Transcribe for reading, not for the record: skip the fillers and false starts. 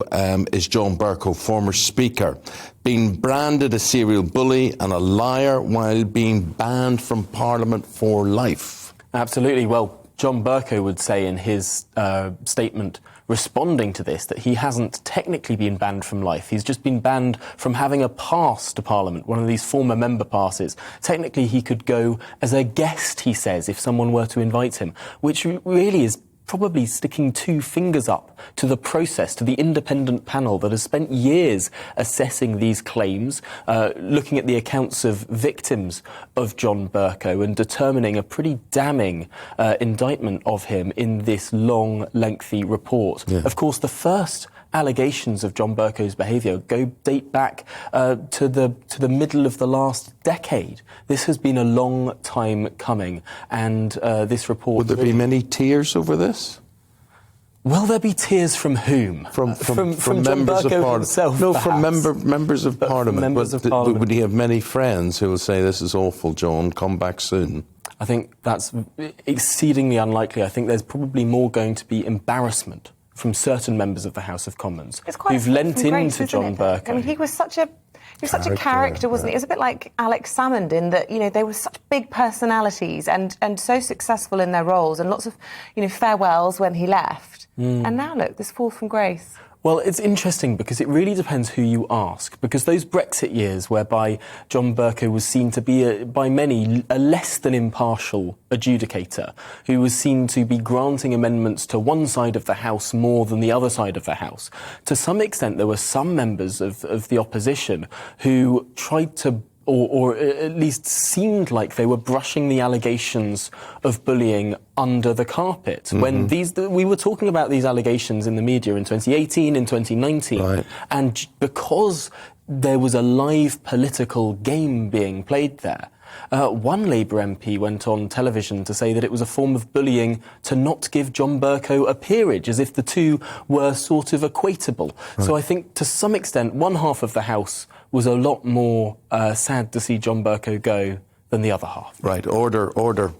Is John Bercow, former Speaker, being branded a serial bully and a liar while being banned from Parliament for life? Absolutely. Well, John Bercow would say in his statement responding to this that he hasn't technically been banned from life. He's just been banned from having a pass to Parliament, one of these former member passes. Technically, he could go as a guest, he says, if someone were to invite him, which really is probably sticking two fingers up to the process, to the independent panel that has spent years assessing these claims, looking at the accounts of victims of John Bercow and determining a pretty damning indictment of him in this long, lengthy report. Yeah. Of course, the first allegations of John Bercow's behaviour date back to the middle of the last decade. This has been a long time coming, and this report... Would there be many tears over this? Will there be tears from whom? From John Bercow himself, no, perhaps. from members of Parliament. Would he have many friends who will say, "This is awful, John, come back soon"? I think that's exceedingly unlikely. I think there's probably more going to be embarrassment from certain members of the House of Commons who've lent into John Bercow. I mean, he was such a character, wasn't he? It was a bit like Alex Salmond in that, you know, they were such big personalities and so successful in their roles, and lots of, you know, farewells when he left. And now look, this fall from grace. Well, it's interesting because it really depends who you ask, because those Brexit years whereby John Bercow was seen to be, by many, a less than impartial adjudicator, who was seen to be granting amendments to one side of the House more than the other side of the House. To some extent, there were some members of the opposition who tried to or at least seemed like they were brushing the allegations of bullying under the carpet. Mm-hmm. When we were talking about these allegations in the media in 2018, in 2019, right. And because there was a live political game being played there, one Labour MP went on television to say that it was a form of bullying to not give John Bercow a peerage, as if the two were sort of equatable. Right. So I think to some extent one half of the House was a lot more sad to see John Bercow go than the other half. Right, order.